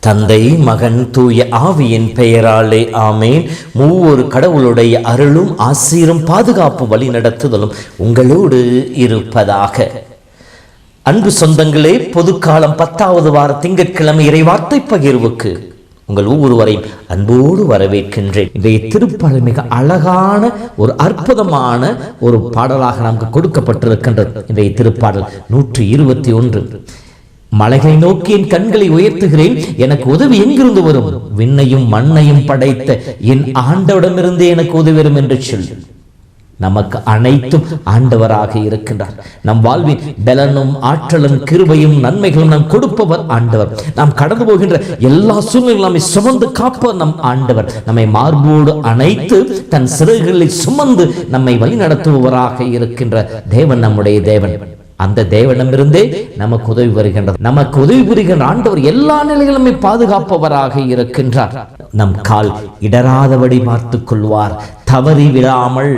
தந்தை, மகன், தூய ஆவியின் பெயராலே ஆமேன். மூவொரு கடவுளுடைய அருளும் ஆசீரும் பாதுகாப்பு வழி நடத்துதலும் உங்களோடு இருப்பதாக. அன்பு சொந்தங்களே, பொதுக்காலம் 10வது வார திங்கட்கிழமை இறைவார்த்தை பகிர்வுக்கு உங்கள் ஒவ்வொருவரையும் அன்போடு வரவேற்கின்றேன். இன்றைய திருப்பாடல் மிக அழகான ஒரு அற்புதமான ஒரு பாடலாக நமக்கு கொடுக்கப்பட்டிருக்கின்றது. இன்றைய திருப்பாடல் 121. மலைகளை நோக்கி என் கண்களை உயர்த்துகிறேன், எனக்கு உதவி எங்கிருந்து வரும்? விண்ணையும் மண்ணையும் படைத்த என் ஆண்டவரிடமிருந்து எனக்கு உதவி வரும் என்று சொல்லு. நமக்கு அனைத்தும் ஆண்டவராக இருக்கின்றார். நம் வாழ்வின் பலனும் ஆற்றலும் கிருபையும் நன்மைகளும் நாம் கொடுப்பவர் ஆண்டவர். நாம் கடந்து போகின்ற எல்லா சூழ்நிலைகளும் நம்மை சுமந்து காப்பவர் நம் ஆண்டவர். நம்மை மார்போடு அணைத்து தன் சிறகுகளில் சுமந்து நம்மை வழி நடத்துபவராக இருக்கின்ற தேவன் நம்முடைய தேவன். அந்த தேவனிடமிருந்தே நமக்கு உதவி வருகின்றது. நமக்கு உதவி புரிகின்ற ஆண்டவர் எல்லா நிலைகளுமே பாதுகாப்பவராக இருக்கின்றார். நம் கால் இடராதபடி பார்த்துக் கொள்வார். தவறி விடாமல்,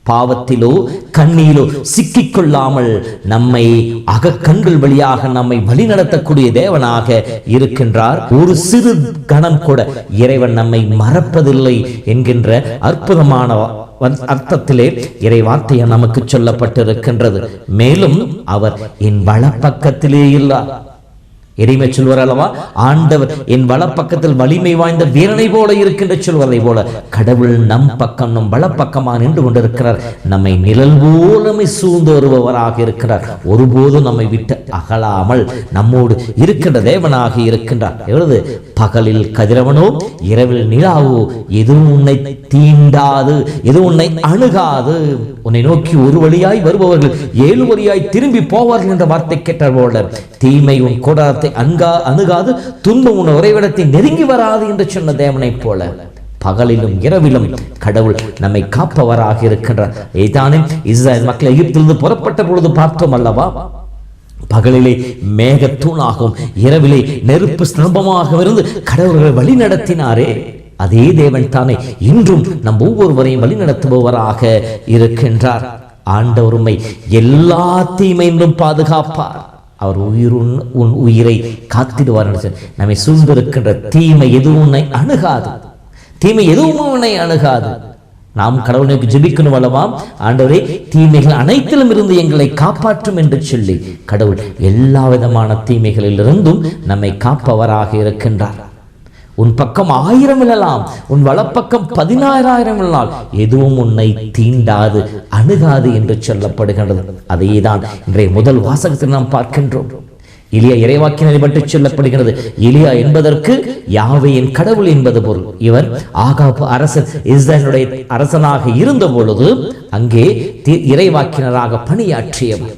பாவத்திலோ கண்ணியிலோ சிக்கிக் கொள்ளாமல் நம்மை அகக்கண்கள் வழியாக நம்மை வழி நடத்தக்கூடிய தேவனாக இருக்கின்றார். ஒரு சிறு கணம் கூட இறைவன் நம்மை மறப்பதில்லை என்கின்ற அற்புதமான அர்த்தத்திலே இறை வார்த்தையை நமக்கு சொல்லப்பட்டிருக்கின்றது. மேலும் அவர் என் வலப்பக்கத்திலே இல்லா, எளிமை சொல்வார் அல்லவா, ஆண்டவர் என் வலப்பக்கத்தில் வலிமை வாய்ந்த வீரனை போல இருக்கின்ற சொல்வதை போல கடவுள் நம் பக்கம், நம் வலப்பக்கமாக நின்று கொண்டிருக்கிறார். நம்மை நிழல் போலமை சூழ்ந்து வருபவராக இருக்கிறார். ஒருபோதும் நம்மை விட்டு அகலாமல் நம்மோடு இருக்கின்ற தேவனாக இருக்கின்றார். எவ்வளவு பகலில் கதிரவனோ இரவில் நிலாவோ எதுவும் உன்னை தீண்டாது, எதுவும் உன்னை அணுகாது. உன்னை நோக்கி ஒரு வழியாய் வருபவர்கள் 7 வழியாய் திரும்பி போவார்கள் என்ற வார்த்தை கேட்டார் போல, தீமை உன் கூடாரத்தை அணுகாது, துன்பம் உன் உறைவிடத்தை நெருங்கி வராது என்று சொன்ன தேவனைப் போல பகலிலும் இரவிலும் கடவுள் நம்மை காப்பவராக இருக்கின்றார். இதானே இஸ்ரவேல் மக்கள் எகிப்திலிருந்து புறப்பட்ட பொழுது பார்த்தோம் அல்லவா, பகலிலே மேகத்தூணாகவும் இரவிலே நெருப்பு ஸ்தம்பமாக இருந்து கடவுள்களை வழி நடத்தினாரே, அதே தேவன் தானே இன்றும் நம் ஒவ்வொருவரையும் வழி நடத்துபவராக இருக்கின்றார். ஆண்டவர் உம்மை எல்லா தீமையிலும் பாதுகாப்பார். அவர் உன் உயிரை காத்திடுவார். நம்மை சூழ்ந்திருக்கின்ற தீமை எதுவும் உன்னை அணுகாது, தீமை எதுவும் உன்னை அணுகாது. நாம் கடவுளுக்கு ஜெபிக்கணும் அல்லவா, ஆண்டவரே தீமைகள் அனைத்திலும் இருந்து எங்களை காப்பாற்றும் என்று சொல்லி கடவுள் எல்லா விதமான தீமைகளில் இருந்தும் நம்மை காப்பவராக இருக்கின்றார். உன் பக்கம் 1000 விழலாம், உன் வலப்பக்கம் 16000 விழலாம், எதுவும் உன்னை தீண்டாது அணுகாது என்று சொல்லப்படுகின்றது. அதைதான் இன்றைய முதல் வாசகத்தில் நாம் பார்க்கின்றோம். எலியா இறைவாக்கினரை பற்றி சொல்லப்படுகிறது. எலியா என்பதற்கு யாவேயின் கடவுள் என்பது பொருள். இவர் ஆகாப் அரசன் இஸ்ரவேலுடைய அரசனாக இருந்த பொழுது அங்கே இறைவாக்கினராக பணியாற்றியவர்.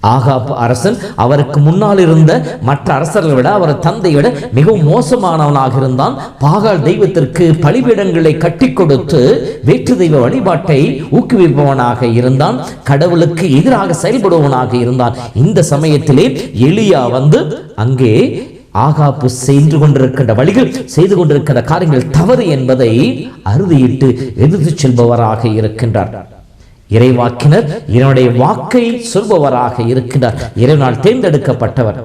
ஆகாப் அரசன் அவருக்கு முன்னால் இருந்த மற்ற அரசர்களை விட, அவர் தந்தை விட மிகவும் மோசமானவனாக இருந்தான். பாகால் தெய்வத்திற்கு பலிபீடங்களை கட்டி கொடுத்து வேற்று தெய்வ வழிபாட்டை ஊக்குவிப்பவனாக இருந்தான். கடவுளுக்கு எதிராக செயல்படுவனாக இருந்தான். இந்த சமயத்திலே எலியா வந்து அங்கே ஆகாப்பு செய்து கொண்டிருக்கின்ற வழிகள், செய்து கொண்டிருக்கின்ற காரியங்கள் தவறு என்பதை அறுதியிட்டு எதிர்த்து செல்பவராக இருக்கின்றார். இறைவாக்கினர் இவனுடைய வாக்கை சொல்பவராக இருக்கின்றார். இறைவனால் தேர்ந்தெடுக்கப்பட்டவர்.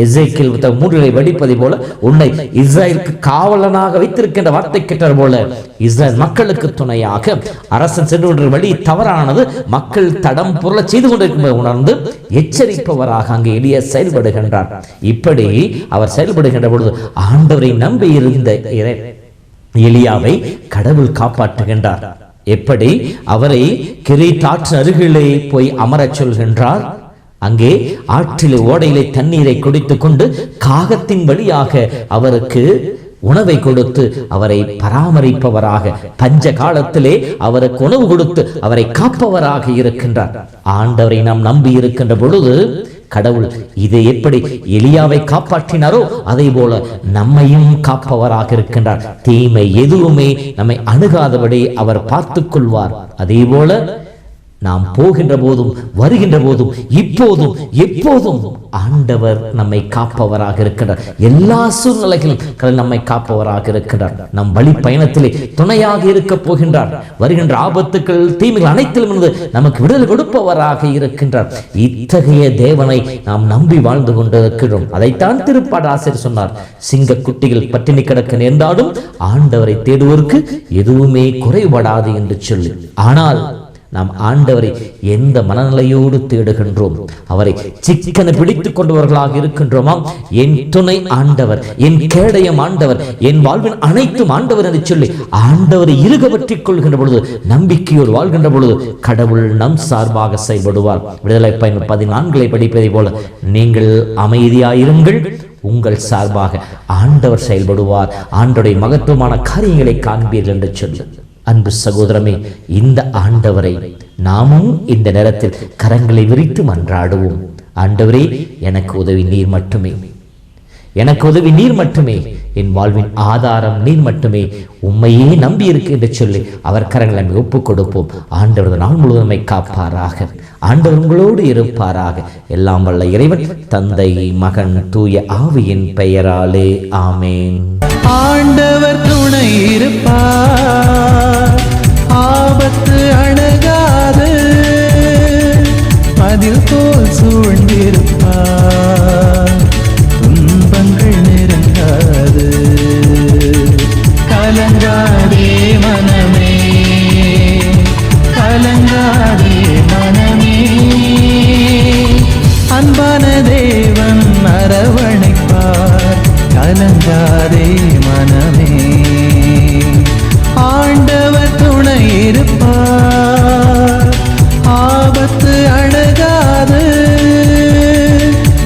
எசேக்கியேல் 3 வடிப்பதை போல உன்னை இஸ்ரவேலுக்கு காவலனாக வைத்திருக்கின்ற வார்த்தை கேட்டார் போல, இஸ்ரவேல் மக்களுக்கு துணையாக அரசன் சென்று வழி தவறானது, மக்கள் தடம் பொருளை செய்து கொண்டிருக்கும் உணர்ந்து எச்சரிப்பவராக அங்கே எலியா செயல்படுகின்றார். இப்படி அவர் செயல்படுகின்ற பொழுது ஆண்டவரை நம்பி இருந்த எலியாவை கடவுள் காப்பாற்றுகின்றார். எப்படி? அவரை கிரீத் ஆற்று அருகிலே போய் அமரச் சொல்கின்றார். அங்கே ஆற்றிலே ஓடையிலே தண்ணீரை குடித்துக் கொண்டு காகத்தின் வழியாக அவருக்கு உணவை கொடுத்து அவரை பராமரிப்பவராக, பஞ்ச காலத்திலே அவருக்கு உணவு கொடுத்து அவரை காப்பவராக இருக்கின்றார். ஆண்டவரை நாம் நம்பி இருக்கின்ற பொழுது கடவுள் இதை எப்படி எலியாவை காப்பாற்றினாரோ அதே போல நம்மையும் காப்பவராக இருக்கின்றார். தீமை எதுவுமே நம்மை அணுகாதபடி அவர் பார்த்துக் கொள்வார். அதே போல நாம் போகின்ற போதும் வருகின்ற போதும் இப்போதும் எப்போதும் ஆண்டவர் நம்மை காப்பவராக இருக்கிறார். எல்லா சூழ்நிலைகளும் நம்மை காப்பவராக இருக்கிறார். நம் வழி பயணத்திலே துணையாக இருக்க போகின்றார். வருகின்ற ஆபத்துக்கள் தீமைகள் அனைத்திலும் இருந்து நமக்கு விடுதலை கொடுப்பவராக இருக்கின்றார். இத்தகைய தேவனை நாம் நம்பி வாழ்ந்து கொண்டிருக்கிறோம். அதைத்தான் திருப்பாடலாசிரியர் சொன்னார், சிங்க குட்டிகள் பட்டினி கிடக்க நேர்ந்தாலும் ஆண்டவரை தேடுவோருக்கு எதுவுமே குறைபடாது என்று சொல்லி. ஆனால் நாம் ஆண்டவரை எந்த மனநிலையோடு தேடுகின்றோம்? அவரை சிக்கன பிடித்துக் கொண்டவர்களாக இருக்கின்றோமா? என் துணை ஆண்டவர், என் கேடயம் ஆண்டவர், என் வாழ்வின் அனைத்தும் ஆண்டவர் என்று சொல்லி ஆண்டவரை இறுக பற்றிக் கொள்கின்ற பொழுது, நம்பிக்கையோடு வாழ்கின்ற பொழுது கடவுள் நம் சார்பாக செயல்படுவார். விடுதலை பயணம் 14 படிப்பதை போல நீங்கள் அமைதியாயிருங்கள், உங்கள் சார்பாக ஆண்டவர் செயல்படுவார், ஆண்டவருடைய மகத்துவமான காரியங்களை காண்பீர்கள் என்று சொல்லி. அன்பு சகோதரமே, இந்த ஆண்டவரை நாமும் இந்த நேரத்தில் கரங்களை விரித்து மன்றாடுவோம். ஆண்டவரே, எனக்கு உதவி நீர் மட்டுமே, எனக்கு உதவி நீர் மட்டுமே, என் வாழ்வின் ஆதாரம் நீர் மட்டுமே, உம்மையே நம்பி இருக்கு என்று சொல்லி அவர் கரங்களை ஒப்புக் கொடுப்போம். ஆண்டவர் நாள் முழுவதும் நம்மை காப்பாராக. ஆண்டவர் உங்களோடு இருப்பாராக. எல்லாம் வல்ல இறைவன் தந்தை, மகன், தூய ஆவியின் பெயராலே ஆமேன். ஆண்டவர் துணை இருப்பார், ஆபத்து அணுகாது, மதில் போல் சூழ்ந்திருப்பார், துன்பங்கள் நெருங்காது. கலங்காதே மனமே, கலங்காதே மனமே, அன்பான தேவன் அரவணைப்பார். கலங்காதே மனமே, ஆண்டவர் துணை இருப்பார், ஆபத்து அணுகாது,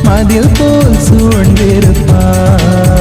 மதில் போல் சூழ்ந்திருப்பார்.